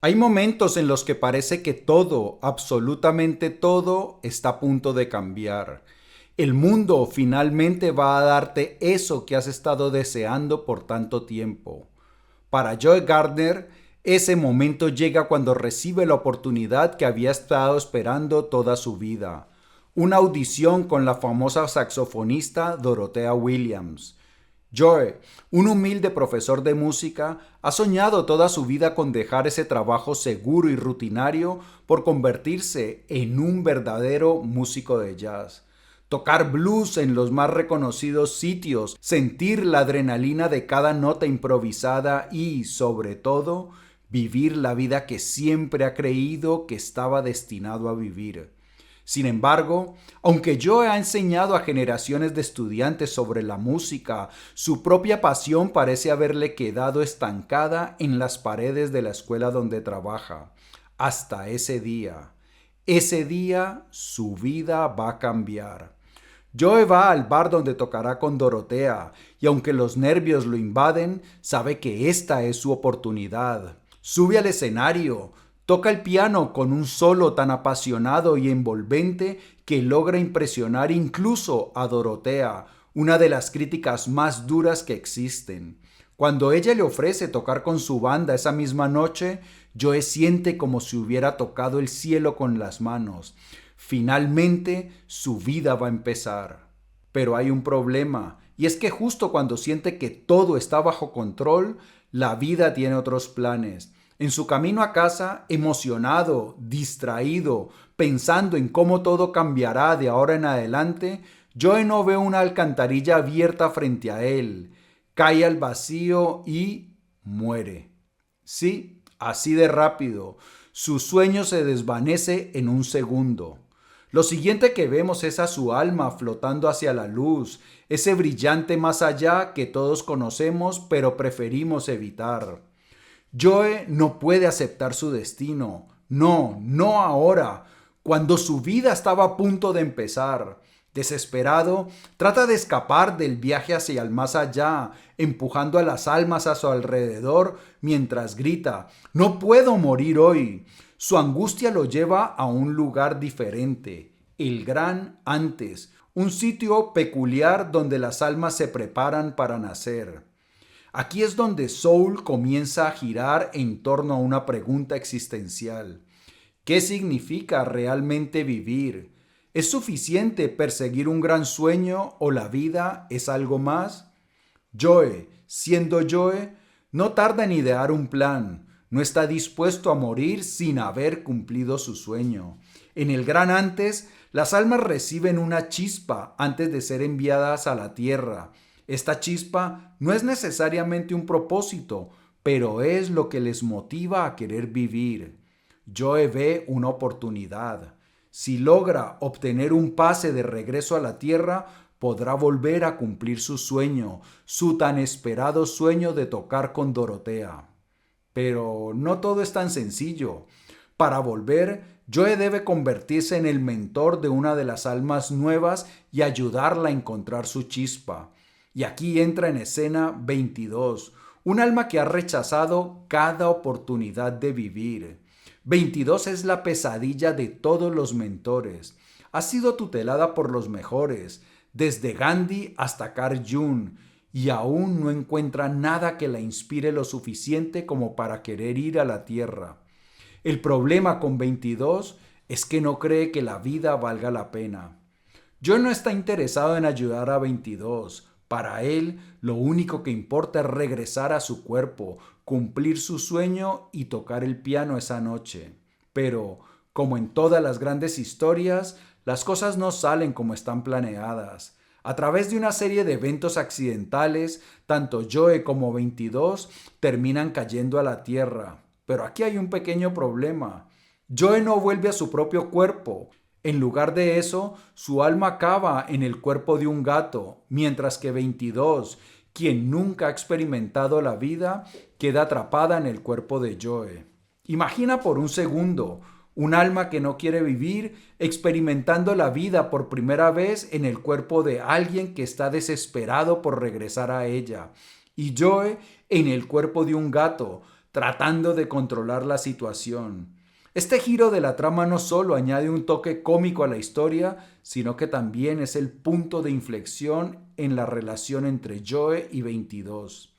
Hay momentos en los que parece que todo, absolutamente todo, está a punto de cambiar. El mundo finalmente va a darte eso que has estado deseando por tanto tiempo. Para Joe Gardner, ese momento llega cuando recibe la oportunidad que había estado esperando toda su vida. Una audición con la famosa saxofonista Dorothea Williams. Joe, un humilde profesor de música, ha soñado toda su vida con dejar ese trabajo seguro y rutinario por convertirse en un verdadero músico de jazz. Tocar blues en los más reconocidos sitios, sentir la adrenalina de cada nota improvisada y, sobre todo, vivir la vida que siempre ha creído que estaba destinado a vivir. Sin embargo, aunque Joe ha enseñado a generaciones de estudiantes sobre la música, su propia pasión parece haberle quedado estancada en las paredes de la escuela donde trabaja. Hasta ese día. Ese día su vida va a cambiar. Joe va al bar donde tocará con Dorotea, y aunque los nervios lo invaden, sabe que esta es su oportunidad. Sube al escenario, toca el piano con un solo tan apasionado y envolvente que logra impresionar incluso a Dorotea, una de las críticas más duras que existen. Cuando ella le ofrece tocar con su banda esa misma noche, Joe siente como si hubiera tocado el cielo con las manos. Finalmente, su vida va a empezar. Pero hay un problema, y es que justo cuando siente que todo está bajo control, la vida tiene otros planes. En su camino a casa, emocionado, distraído, pensando en cómo todo cambiará de ahora en adelante, Joe no ve una alcantarilla abierta frente a él, cae al vacío y muere. Sí, así de rápido. Su sueño se desvanece en un segundo. Lo siguiente que vemos es a su alma flotando hacia la luz, ese brillante más allá que todos conocemos pero preferimos evitar. Joe no puede aceptar su destino. No, no ahora, cuando su vida estaba a punto de empezar. Desesperado, trata de escapar del viaje hacia el más allá, empujando a las almas a su alrededor mientras grita, "No puedo morir hoy". Su angustia lo lleva a un lugar diferente, el Gran Antes, un sitio peculiar donde las almas se preparan para nacer. Aquí es donde Soul comienza a girar en torno a una pregunta existencial. ¿Qué significa realmente vivir? ¿Es suficiente perseguir un gran sueño o la vida es algo más? Joe, siendo Joe, no tarda en idear un plan. No está dispuesto a morir sin haber cumplido su sueño. En el gran antes, las almas reciben una chispa antes de ser enviadas a la tierra. Esta chispa no es necesariamente un propósito, pero es lo que les motiva a querer vivir. Joe ve una oportunidad. Si logra obtener un pase de regreso a la tierra, podrá volver a cumplir su sueño, su tan esperado sueño de tocar con Dorotea. Pero no todo es tan sencillo. Para volver, Joe debe convertirse en el mentor de una de las almas nuevas y ayudarla a encontrar su chispa. Y aquí entra en escena 22, un alma que ha rechazado cada oportunidad de vivir. 22 es la pesadilla de todos los mentores. Ha sido tutelada por los mejores, desde Gandhi hasta Carl Jung, y aún no encuentra nada que la inspire lo suficiente como para querer ir a la Tierra. El problema con 22 es que no cree que la vida valga la pena. Joe no está interesado en ayudar a 22. Para él, lo único que importa es regresar a su cuerpo, cumplir su sueño y tocar el piano esa noche. Pero, como en todas las grandes historias, las cosas no salen como están planeadas. A través de una serie de eventos accidentales, tanto Joe como 22 terminan cayendo a la tierra. Pero aquí hay un pequeño problema. Joe no vuelve a su propio cuerpo. En lugar de eso, su alma acaba en el cuerpo de un gato, mientras que 22, quien nunca ha experimentado la vida, queda atrapada en el cuerpo de Joe. Imagina por un segundo un alma que no quiere vivir experimentando la vida por primera vez en el cuerpo de alguien que está desesperado por regresar a ella. Y Joe en el cuerpo de un gato, tratando de controlar la situación. Este giro de la trama no solo añade un toque cómico a la historia, sino que también es el punto de inflexión en la relación entre Joe y 22.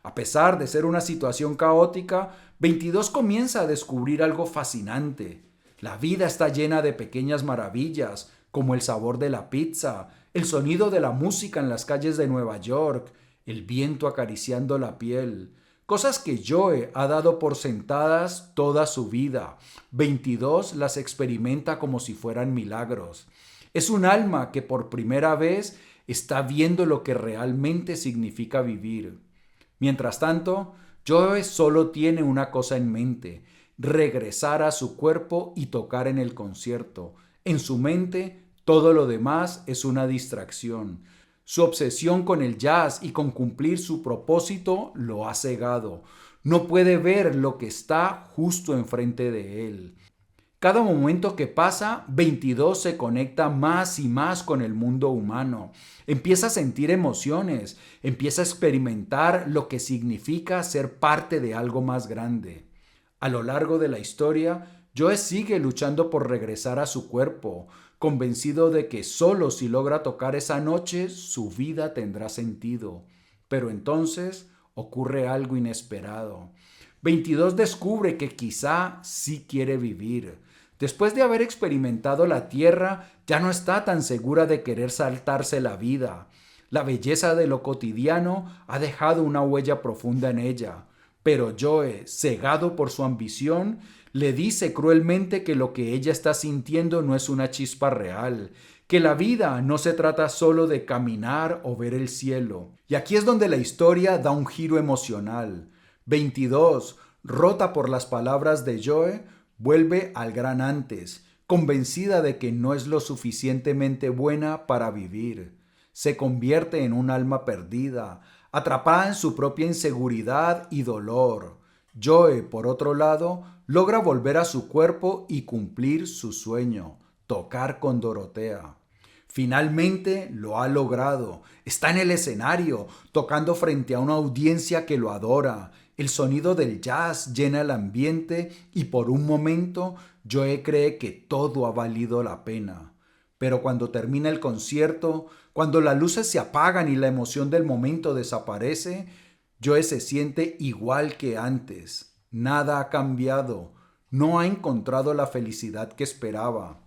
A pesar de ser una situación caótica, 22 comienza a descubrir algo fascinante. La vida está llena de pequeñas maravillas, como el sabor de la pizza, el sonido de la música en las calles de Nueva York, el viento acariciando la piel. Cosas que Joe ha dado por sentadas toda su vida. 22 las experimenta como si fueran milagros. Es un alma que por primera vez está viendo lo que realmente significa vivir. Mientras tanto, Joe solo tiene una cosa en mente: regresar a su cuerpo y tocar en el concierto. En su mente, todo lo demás es una distracción. Su obsesión con el jazz y con cumplir su propósito lo ha cegado. No puede ver lo que está justo enfrente de él. Cada momento que pasa, 22 se conecta más y más con el mundo humano. Empieza a sentir emociones, empieza a experimentar lo que significa ser parte de algo más grande. A lo largo de la historia, Joe sigue luchando por regresar a su cuerpo, convencido de que solo si logra tocar esa noche, su vida tendrá sentido. Pero entonces ocurre algo inesperado. 22 descubre que quizá sí quiere vivir. Después de haber experimentado la tierra, ya no está tan segura de querer saltarse la vida. La belleza de lo cotidiano ha dejado una huella profunda en ella. Pero Joe, cegado por su ambición, le dice cruelmente que lo que ella está sintiendo no es una chispa real, que la vida no se trata solo de caminar o ver el cielo. Y aquí es donde la historia da un giro emocional. 22, rota por las palabras de Joe, vuelve al gran antes, convencida de que no es lo suficientemente buena para vivir. Se convierte en un alma perdida, atrapada en su propia inseguridad y dolor. Joe, por otro lado, logra volver a su cuerpo y cumplir su sueño: tocar con Dorotea. Finalmente lo ha logrado. Está en el escenario, tocando frente a una audiencia que lo adora. El sonido del jazz llena el ambiente y por un momento Joe cree que todo ha valido la pena. Pero cuando termina el concierto, cuando las luces se apagan y la emoción del momento desaparece, Joe se siente igual que antes. Nada ha cambiado. No ha encontrado la felicidad que esperaba.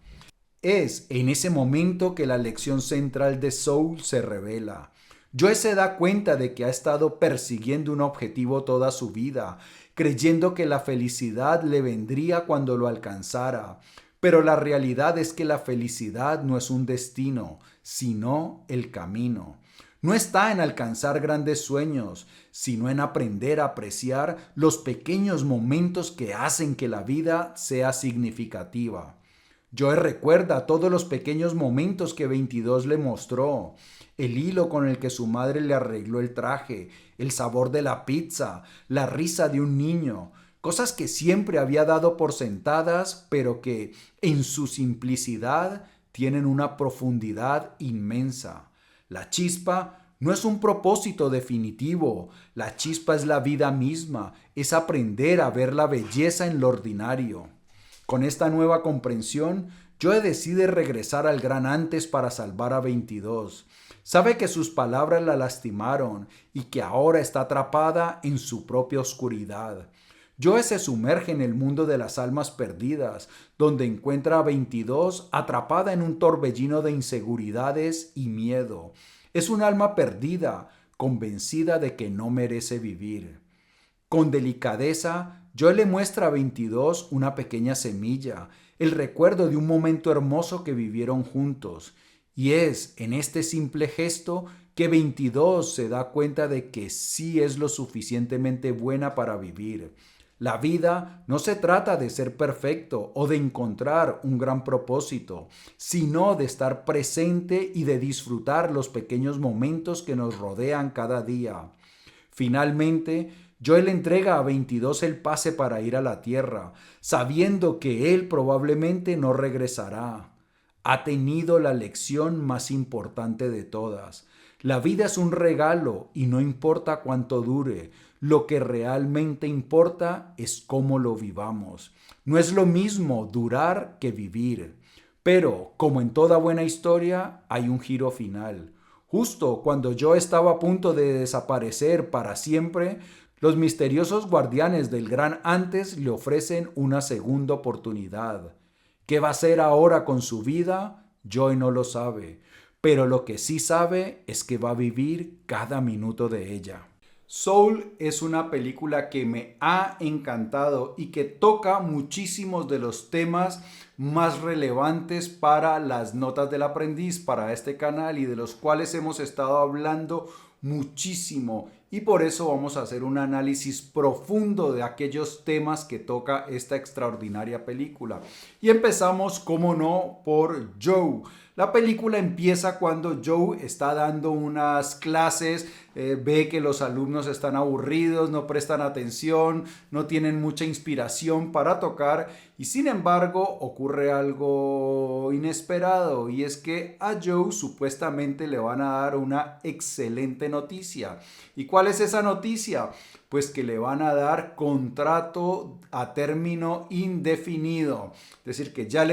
Es en ese momento que la lección central de Soul se revela. Joe se da cuenta de que ha estado persiguiendo un objetivo toda su vida, creyendo que la felicidad le vendría cuando lo alcanzara. Pero la realidad es que la felicidad no es un destino, sino el camino. No está en alcanzar grandes sueños, sino en aprender a apreciar los pequeños momentos que hacen que la vida sea significativa. Joe recuerda todos los pequeños momentos que 22 le mostró: el hilo con el que su madre le arregló el traje, el sabor de la pizza, la risa de un niño, cosas que siempre había dado por sentadas, pero que, en su simplicidad, tienen una profundidad inmensa. La chispa no es un propósito definitivo, la chispa es la vida misma, es aprender a ver la belleza en lo ordinario. Con esta nueva comprensión, Joe decide regresar al gran antes para salvar a 22. Sabe que sus palabras la lastimaron y que ahora está atrapada en su propia oscuridad. Joe se sumerge en el mundo de las almas perdidas, donde encuentra a 22 atrapada en un torbellino de inseguridades y miedo. Es un alma perdida, convencida de que no merece vivir. Con delicadeza, Joe le muestra a 22 una pequeña semilla, el recuerdo de un momento hermoso que vivieron juntos. Y es en este simple gesto que 22 se da cuenta de que sí es lo suficientemente buena para vivir. La vida no se trata de ser perfecto o de encontrar un gran propósito, sino de estar presente y de disfrutar los pequeños momentos que nos rodean cada día. Finalmente, Joe le entrega a 22 el pase para ir a la tierra, sabiendo que él probablemente no regresará. Ha tenido la lección más importante de todas. La vida es un regalo y no importa cuánto dure. Lo que realmente importa es cómo lo vivamos. No es lo mismo durar que vivir. Pero, como en toda buena historia, hay un giro final. Justo cuando yo estaba a punto de desaparecer para siempre, los misteriosos guardianes del gran antes le ofrecen una segunda oportunidad. ¿Qué va a hacer ahora con su vida? Joy no lo sabe, pero lo que sí sabe es que va a vivir cada minuto de ella. Soul es una película que me ha encantado y que toca muchísimos de los temas más relevantes para las notas del aprendiz, para este canal, y de los cuales hemos estado hablando muchísimo, y por eso vamos a hacer un análisis profundo de aquellos temas que toca esta extraordinaria película. Y empezamos, como no, por Joe. La película empieza cuando Joe está dando unas clases, ve que los alumnos están aburridos, no prestan atención, no tienen mucha inspiración para tocar, y sin embargo ocurre algo inesperado, y es que a Joe supuestamente le van a dar una excelente noticia. ¿Y cuál es esa noticia? Pues que le van a dar contrato a término indefinido. Es decir, que ya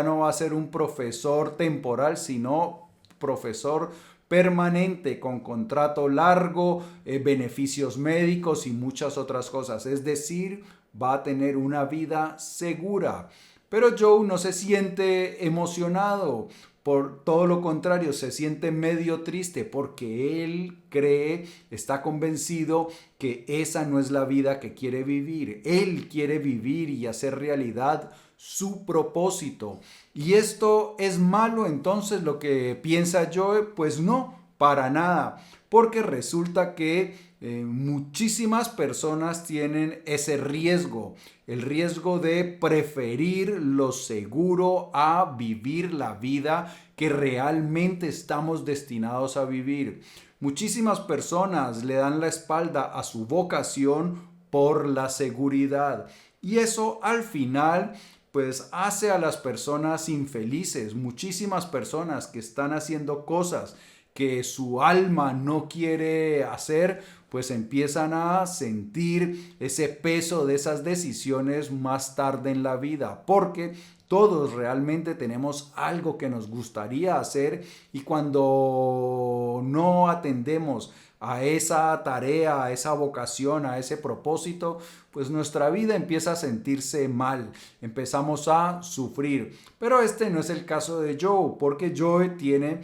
no va a ser un profesor temporal, sino profesor permanente con contrato largo, beneficios médicos y muchas otras cosas. Es decir, va a tener una vida segura. Pero Joe no se siente emocionado. Por todo lo contrario, se siente medio triste porque él cree, está convencido que esa no es la vida que quiere vivir. Él quiere vivir y hacer realidad su propósito. ¿Y esto es malo entonces lo que piensa Joe? Pues no, para nada, porque resulta que muchísimas personas tienen ese riesgo, el riesgo de preferir lo seguro a vivir la vida que realmente estamos destinados a vivir. Muchísimas personas le dan la espalda a su vocación por la seguridad, y eso al final pues hace a las personas infelices. Muchísimas personas que están haciendo cosas que su alma no quiere hacer, pues empiezan a sentir ese peso de esas decisiones más tarde en la vida, porque todos realmente tenemos algo que nos gustaría hacer, y cuando no atendemos a esa tarea, a esa vocación, a ese propósito, pues nuestra vida empieza a sentirse mal, empezamos a sufrir. Pero este no es el caso de Joe, porque Joe tiene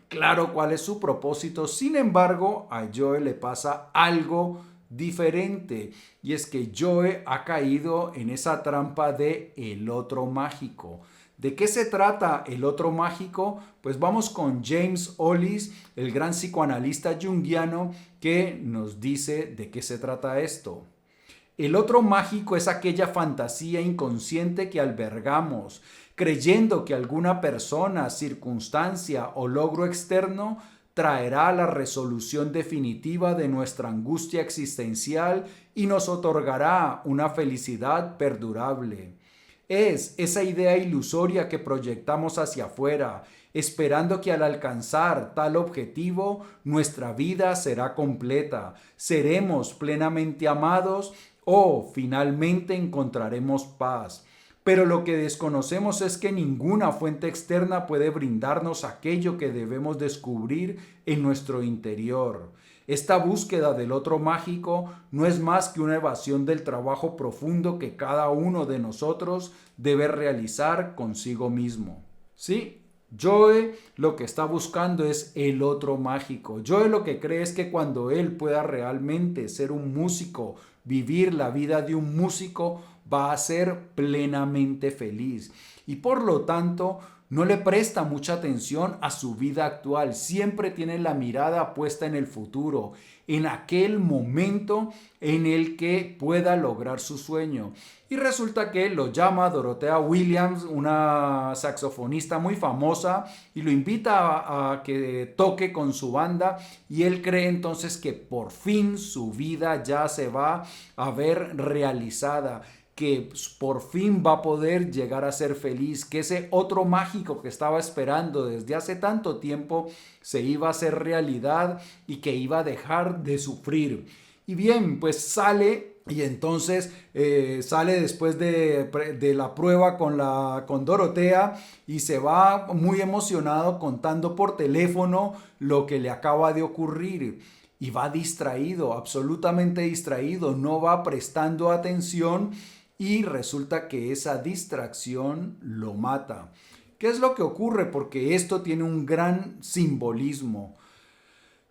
claro cuál es su propósito. Sin embargo, a Joe le pasa algo diferente, y es que Joe ha caído en esa trampa de el otro mágico. ¿De qué se trata el otro mágico? Pues vamos con James Hollis, el gran psicoanalista junguiano, que nos dice de qué se trata esto. El otro mágico es aquella fantasía inconsciente que albergamos, creyendo que alguna persona, circunstancia o logro externo traerá la resolución definitiva de nuestra angustia existencial y nos otorgará una felicidad perdurable. Es esa idea ilusoria que proyectamos hacia afuera, esperando que al alcanzar tal objetivo nuestra vida será completa, seremos plenamente amados o finalmente encontraremos paz. Pero lo que desconocemos es que ninguna fuente externa puede brindarnos aquello que debemos descubrir en nuestro interior. Esta búsqueda del otro mágico no es más que una evasión del trabajo profundo que cada uno de nosotros debe realizar consigo mismo. ¿Sí? Joe lo que está buscando es el otro mágico. Joe lo que cree es que cuando él pueda realmente ser un músico, vivir la vida de un músico, va a ser plenamente feliz. Y por lo tanto, no le presta mucha atención a su vida actual. Siempre tiene la mirada puesta en el futuro, en aquel momento en el que pueda lograr su sueño. Y resulta que lo llama Dorothea Williams, una saxofonista muy famosa, y lo invita a que toque con su banda, y él cree entonces que por fin su vida ya se va a ver realizada, que por fin va a poder llegar a ser feliz, que ese otro mágico que estaba esperando desde hace tanto tiempo se iba a hacer realidad y que iba a dejar de sufrir. Y bien, pues sale y entonces sale después de la prueba con Dorotea y se va muy emocionado contando por teléfono lo que le acaba de ocurrir. Y va distraído, absolutamente distraído, no va prestando atención y resulta que esa distracción lo mata. ¿Qué es lo que ocurre? Porque esto tiene un gran simbolismo.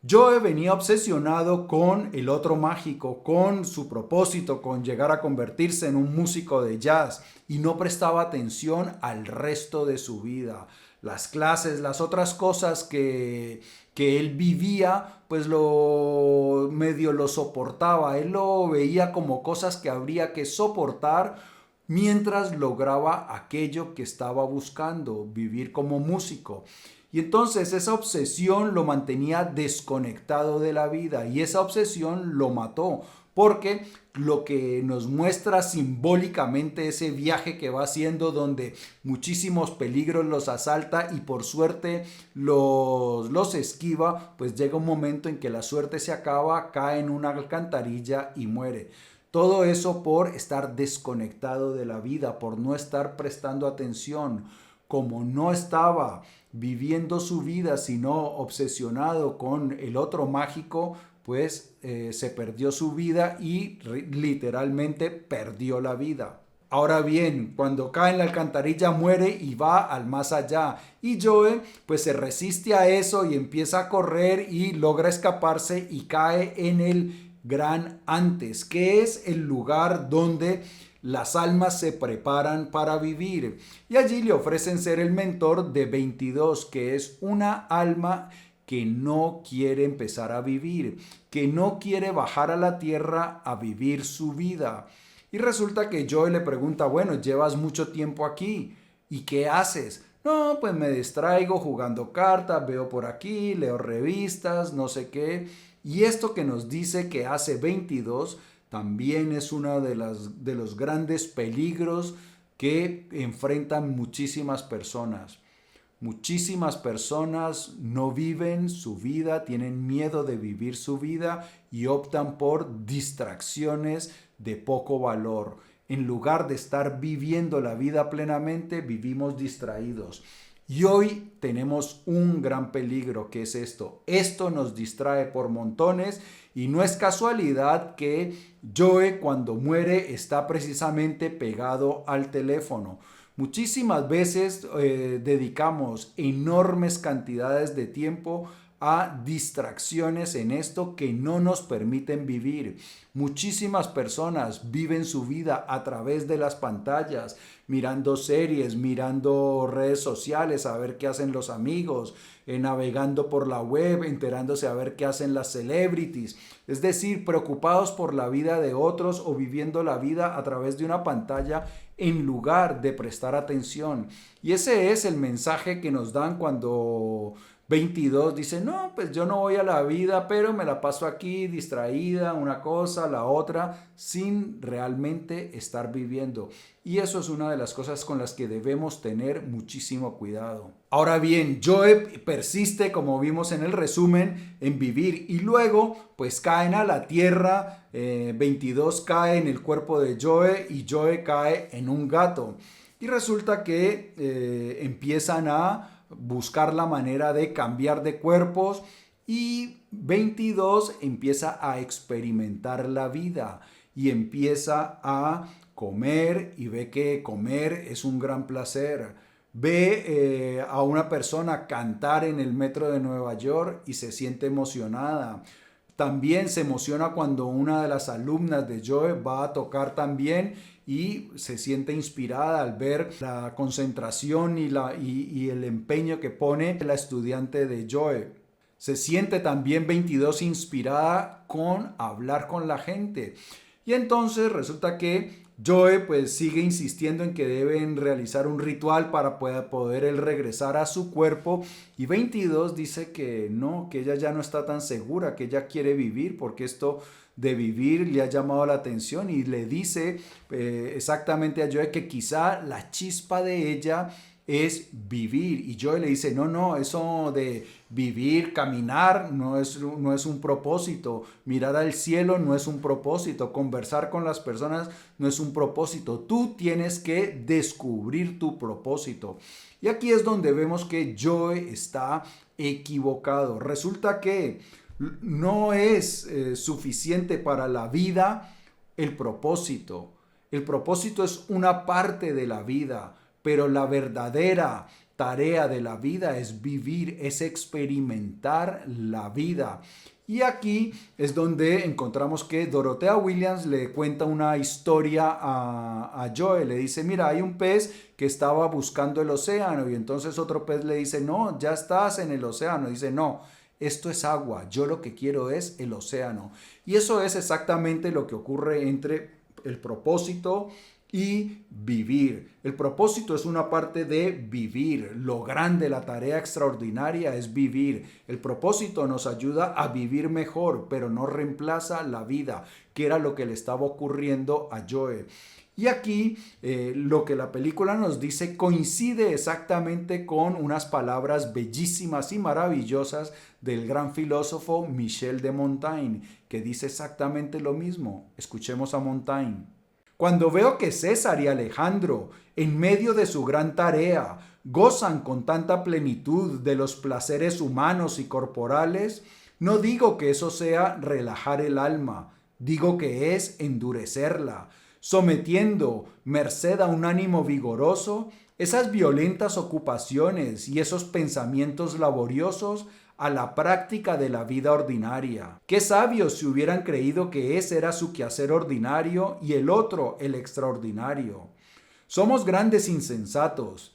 Joe venía obsesionado con el otro mágico, con su propósito, con llegar a convertirse en un músico de jazz y no prestaba atención al resto de su vida. Las clases, las otras cosas que él vivía, pues lo medio lo soportaba. Él lo veía como cosas que habría que soportar mientras lograba aquello que estaba buscando, vivir como músico. Y entonces esa obsesión lo mantenía desconectado de la vida y esa obsesión lo mató, porque lo que nos muestra simbólicamente ese viaje que va haciendo donde muchísimos peligros los asalta y por suerte los esquiva, pues llega un momento en que la suerte se acaba, cae en una alcantarilla y muere. Todo eso por estar desconectado de la vida, por no estar prestando atención. Como no estaba viviendo su vida, sino obsesionado con el otro mágico, pues se perdió su vida y literalmente perdió la vida. Ahora bien, cuando cae en la alcantarilla muere y va al más allá. Y Joe pues se resiste a eso y empieza a correr y logra escaparse y cae en el Gran Antes, que es el lugar donde las almas se preparan para vivir. Y allí le ofrecen ser el mentor de 22, que es una alma que no quiere empezar a vivir, que no quiere bajar a la tierra a vivir su vida. Y resulta que Joe le pregunta, bueno, llevas mucho tiempo aquí, ¿y qué haces? No, pues me distraigo jugando cartas, veo por aquí, leo revistas, no sé qué. Y esto que nos dice que hace 22 también es uno de los grandes peligros que enfrentan muchísimas personas. Muchísimas personas no viven su vida, tienen miedo de vivir su vida y optan por distracciones de poco valor. En lugar de estar viviendo la vida plenamente, vivimos distraídos. Y hoy tenemos un gran peligro, que es esto. Esto nos distrae por montones y no es casualidad que Joe cuando muere está precisamente pegado al teléfono. Muchísimas veces dedicamos enormes cantidades de tiempo a distracciones en esto que no nos permiten vivir. Muchísimas personas viven su vida a través de las pantallas, mirando series, mirando redes sociales, a ver qué hacen los amigos, navegando por la web, enterándose a ver qué hacen las celebrities. Es decir, preocupados por la vida de otros o viviendo la vida a través de una pantalla en lugar de prestar atención. Y ese es el mensaje que nos dan cuando 22 dice, no, pues yo no voy a la vida, pero me la paso aquí distraída, una cosa, la otra, sin realmente estar viviendo. Y eso es una de las cosas con las que debemos tener muchísimo cuidado. Ahora bien, Joe persiste, como vimos en el resumen, en vivir y luego pues caen a la tierra, 22 cae en el cuerpo de Joe y Joe cae en un gato. Y resulta que empiezan a buscar la manera de cambiar de cuerpos y 22 empieza a experimentar la vida y empieza a comer y ve que comer es un gran placer. Ve a una persona cantar en el metro de Nueva York y se siente emocionada. También se emociona cuando una de las alumnas de Joe va a tocar también y se siente inspirada al ver la concentración y el empeño que pone la estudiante de Joe. Se siente también 22 inspirada con hablar con la gente. Y entonces resulta que Joe pues sigue insistiendo en que deben realizar un ritual para poder él regresar a su cuerpo y 22 dice que no, que ella ya no está tan segura, que ella quiere vivir porque esto de vivir le ha llamado la atención y le dice exactamente a Joe que quizá la chispa de ella es vivir. Y Joe le dice, no, eso de vivir, caminar no es un propósito, mirar al cielo no es un propósito, conversar con las personas no es un propósito, tú tienes que descubrir tu propósito. Y aquí es donde vemos que Joe está equivocado. Resulta que no es suficiente para la vida el propósito. El propósito es una parte de la vida, pero la verdadera tarea de la vida es vivir, es experimentar la vida. Y aquí es donde encontramos que Dorothea Williams le cuenta una historia a Joe. Le dice, mira, hay un pez que estaba buscando el océano y entonces otro pez le dice, no, ya estás en el océano. Dice, no, esto es agua, yo lo que quiero es el océano. Y eso es exactamente lo que ocurre entre el propósito y vivir. El propósito es una parte de vivir. Lo grande, la tarea extraordinaria es vivir. El propósito nos ayuda a vivir mejor, pero no reemplaza la vida, que era lo que le estaba ocurriendo a Joe. Y aquí lo que la película nos dice coincide exactamente con unas palabras bellísimas y maravillosas del gran filósofo Michel de Montaigne, que dice exactamente lo mismo. Escuchemos a Montaigne. Cuando veo que César y Alejandro, en medio de su gran tarea, gozan con tanta plenitud de los placeres humanos y corporales, no digo que eso sea relajar el alma, digo que es endurecerla, sometiendo, merced a un ánimo vigoroso, esas violentas ocupaciones y esos pensamientos laboriosos a la práctica de la vida ordinaria. Qué sabios si hubieran creído que ese era su quehacer ordinario y el otro el extraordinario. Somos grandes insensatos.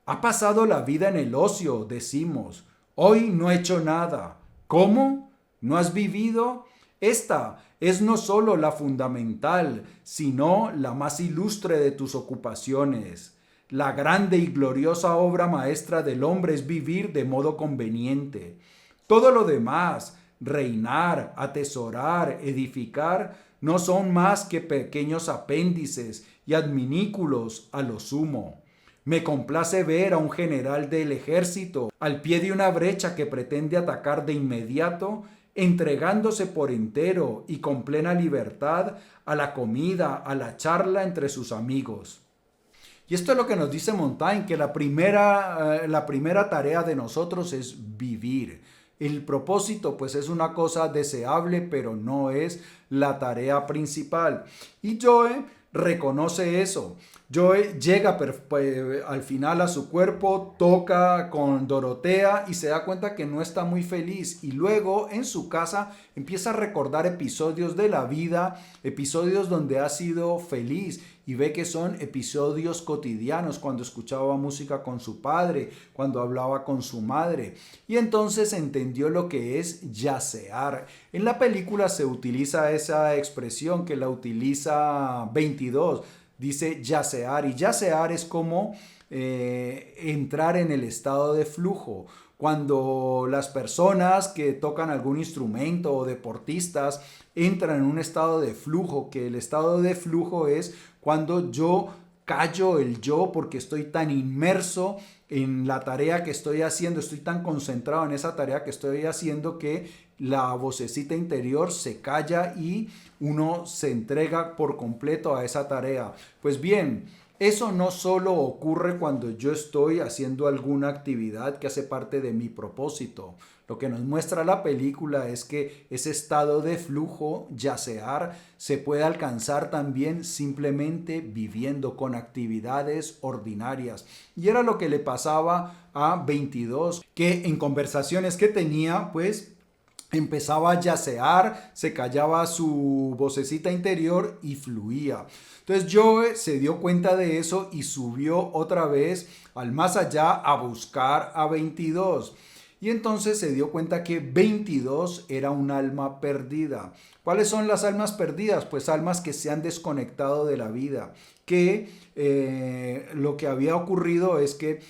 Ha pasado la vida en el ocio, decimos. Hoy no he hecho nada. ¿Cómo? ¿No has vivido? Esta es no solo la fundamental, sino la más ilustre de tus ocupaciones. La grande y gloriosa obra maestra del hombre es vivir de modo conveniente. Todo lo demás, reinar, atesorar, edificar, no son más que pequeños apéndices y adminículos a lo sumo. Me complace ver a un general del ejército al pie de una brecha que pretende atacar de inmediato, entregándose por entero y con plena libertad a la comida, a la charla entre sus amigos. Y esto es lo que nos dice Montaigne, que la primera tarea de nosotros es vivir. El propósito pues es una cosa deseable, pero no es la tarea principal. Y Joe reconoce eso. Joe llega al final a su cuerpo, toca con Dorotea y se da cuenta que no está muy feliz. Y luego en su casa empieza a recordar episodios de la vida, episodios donde ha sido feliz. Y ve que son episodios cotidianos, cuando escuchaba música con su padre, cuando hablaba con su madre. Y entonces entendió lo que es yacear. En la película se utiliza esa expresión que la utiliza 22. Dice yacear, y yacear es como entrar en el estado de flujo. Cuando las personas que tocan algún instrumento o deportistas entran en un estado de flujo, que el estado de flujo es cuando yo callo el yo porque estoy tan inmerso en la tarea que estoy haciendo, estoy tan concentrado en esa tarea que estoy haciendo que la vocecita interior se calla y uno se entrega por completo a esa tarea. Pues bien, eso no solo ocurre cuando yo estoy haciendo alguna actividad que hace parte de mi propósito. Lo que nos muestra la película es que ese estado de flujo, yacear, se puede alcanzar también simplemente viviendo con actividades ordinarias. Y era lo que le pasaba a 22, que en conversaciones que tenía, pues empezaba a yacear, se callaba su vocecita interior y fluía. Entonces Joe se dio cuenta de eso y subió otra vez al más allá a buscar a 22. Y entonces se dio cuenta que 22 era un alma perdida. ¿Cuáles son las almas perdidas? Pues almas que se han desconectado de la vida, que lo que había ocurrido es que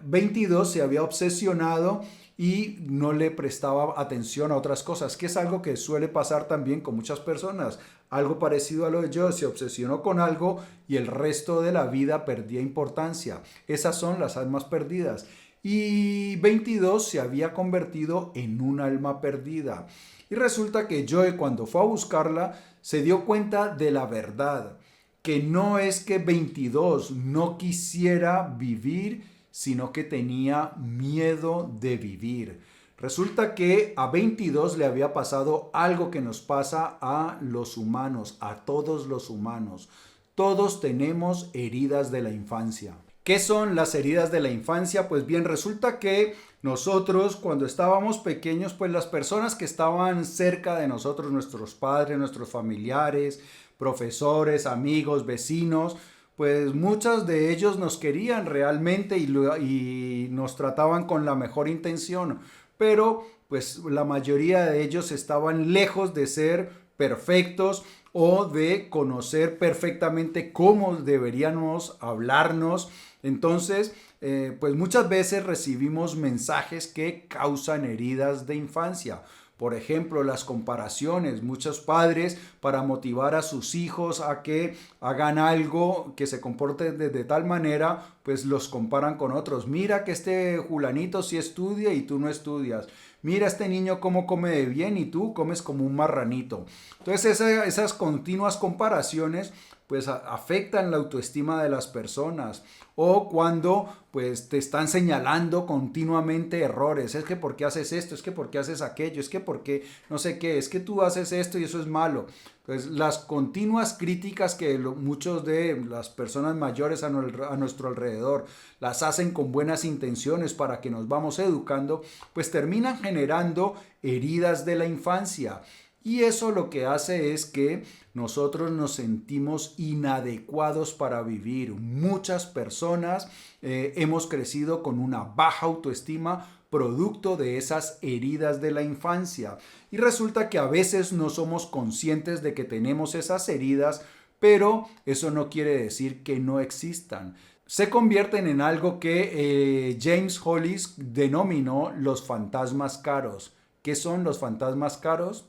22 se había obsesionado y no le prestaba atención a otras cosas, que es algo que suele pasar también con muchas personas. Algo parecido a lo de yo, se obsesionó con algo y el resto de la vida perdía importancia. Esas son las almas perdidas. Y 22 se había convertido en un alma perdida. Y resulta que Joe, cuando fue a buscarla, se dio cuenta de la verdad, que no es que 22 no quisiera vivir, sino que tenía miedo de vivir. Resulta que a 22 le había pasado algo que nos pasa a los humanos, a todos los humanos. Todos tenemos heridas de la infancia. ¿Qué son las heridas de la infancia? Pues bien, resulta que nosotros cuando estábamos pequeños, pues las personas que estaban cerca de nosotros, nuestros padres, nuestros familiares, profesores, amigos, vecinos, pues muchos de ellos nos querían realmente y nos trataban con la mejor intención, pero pues la mayoría de ellos estaban lejos de ser perfectos o de conocer perfectamente cómo deberíamos hablarnos. Entonces, pues muchas veces recibimos mensajes que causan heridas de infancia. Por ejemplo, las comparaciones. Muchos padres, para motivar a sus hijos a que hagan algo, que se comporten de tal manera, pues los comparan con otros. Mira que este Julanito sí estudia y tú no estudias. Mira este niño cómo come de bien y tú comes como un marranito. Entonces esas continuas comparaciones pues afectan la autoestima de las personas. O cuando pues te están señalando continuamente errores. Es que ¿por qué haces esto? Es que ¿por qué haces aquello? Es que ¿por qué no sé qué? Es que tú haces esto y eso es malo. Entonces las continuas críticas que muchos de las personas mayores a nuestro alrededor las hacen con buenas intenciones para que nos vamos educando, pues terminan generando heridas de la infancia. Y eso lo que hace es que nosotros nos sentimos inadecuados para vivir. Muchas personas hemos crecido con una baja autoestima producto de esas heridas de la infancia. Y resulta que a veces no somos conscientes de que tenemos esas heridas, pero eso no quiere decir que no existan. Se convierten en algo que James Hollis denominó los fantasmas caros. ¿Qué son los fantasmas caros?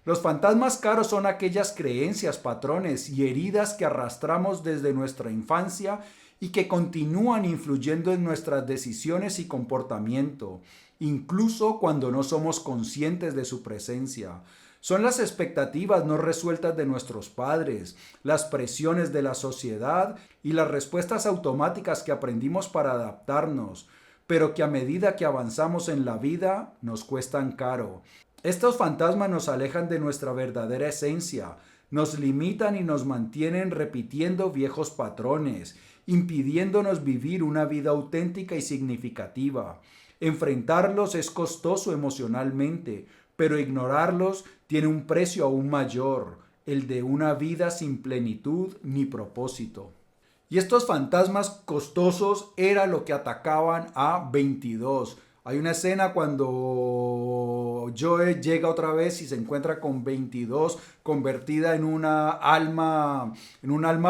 Los fantasmas caros son aquellas creencias, patrones y heridas que arrastramos desde nuestra infancia y que continúan influyendo en nuestras decisiones y comportamiento, incluso cuando no somos conscientes de su presencia. Son las expectativas no resueltas de nuestros padres, las presiones de la sociedad y las respuestas automáticas que aprendimos para adaptarnos, pero que a medida que avanzamos en la vida nos cuestan caro. Estos fantasmas nos alejan de nuestra verdadera esencia, nos limitan y nos mantienen repitiendo viejos patrones, impidiéndonos vivir una vida auténtica y significativa. Enfrentarlos es costoso emocionalmente, pero ignorarlos tiene un precio aún mayor, el de una vida sin plenitud ni propósito. Y estos fantasmas costosos era lo que atacaban a 22. Hay una escena cuando Joe llega otra vez y se encuentra con 22 convertida en un alma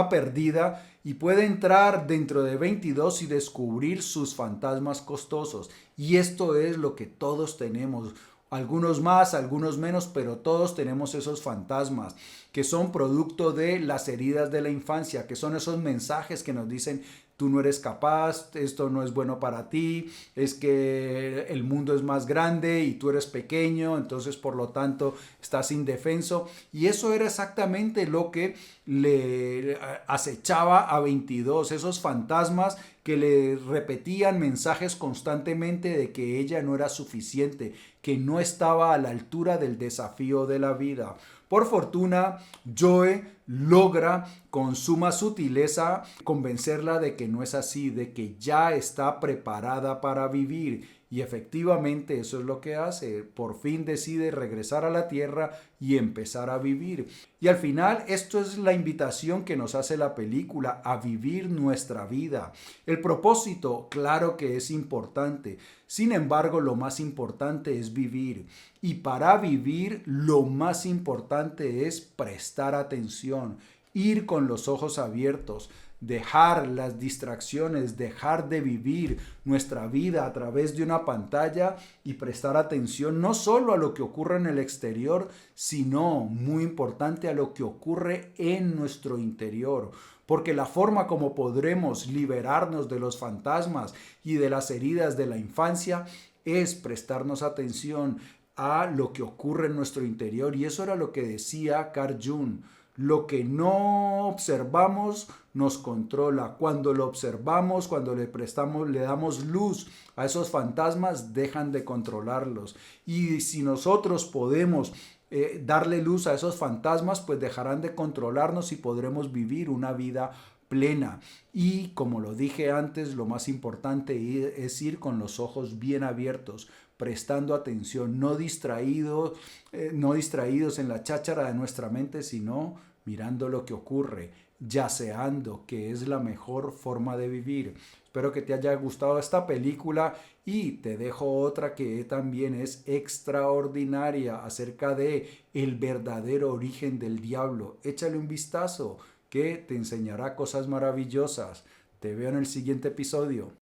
perdida y puede entrar dentro de 22 y descubrir sus fantasmas costosos. Y esto es lo que todos tenemos. Algunos más, algunos menos, pero todos tenemos esos fantasmas que son producto de las heridas de la infancia, que son esos mensajes que nos dicen tú no eres capaz, esto no es bueno para ti, es que el mundo es más grande y tú eres pequeño, entonces por lo tanto estás indefenso. Y eso era exactamente lo que le acechaba a 22, esos fantasmas que le repetían mensajes constantemente de que ella no era suficiente, que no estaba a la altura del desafío de la vida. Por fortuna, Joe logra con suma sutileza convencerla de que no es así, de que ya está preparada para vivir. Y efectivamente eso es lo que hace. Por fin decide regresar a la tierra y empezar a vivir. Y al final esto es la invitación que nos hace la película, a vivir nuestra vida. El propósito, claro que es importante. Sin embargo, lo más importante es vivir. Y para vivir, lo más importante es prestar atención, ir con los ojos abiertos, dejar las distracciones, dejar de vivir nuestra vida a través de una pantalla y prestar atención no solo a lo que ocurre en el exterior, sino, muy importante, a lo que ocurre en nuestro interior. Porque la forma como podremos liberarnos de los fantasmas y de las heridas de la infancia es prestarnos atención a lo que ocurre en nuestro interior. Y eso era lo que decía Carl Jung. Lo que no observamos nos controla. Cuando lo observamos, cuando le damos luz a esos fantasmas, dejan de controlarlos. Y si nosotros podemos darle luz a esos fantasmas, pues dejarán de controlarnos y podremos vivir una vida plena. Y como lo dije antes, lo más importante es ir con los ojos bien abiertos, prestando atención, no distraídos en la cháchara de nuestra mente, sino mirando lo que ocurre, yaceando, que es la mejor forma de vivir. Espero que te haya gustado esta película y te dejo otra que también es extraordinaria acerca de el verdadero origen del diablo. Échale un vistazo que te enseñará cosas maravillosas. Te veo en el siguiente episodio.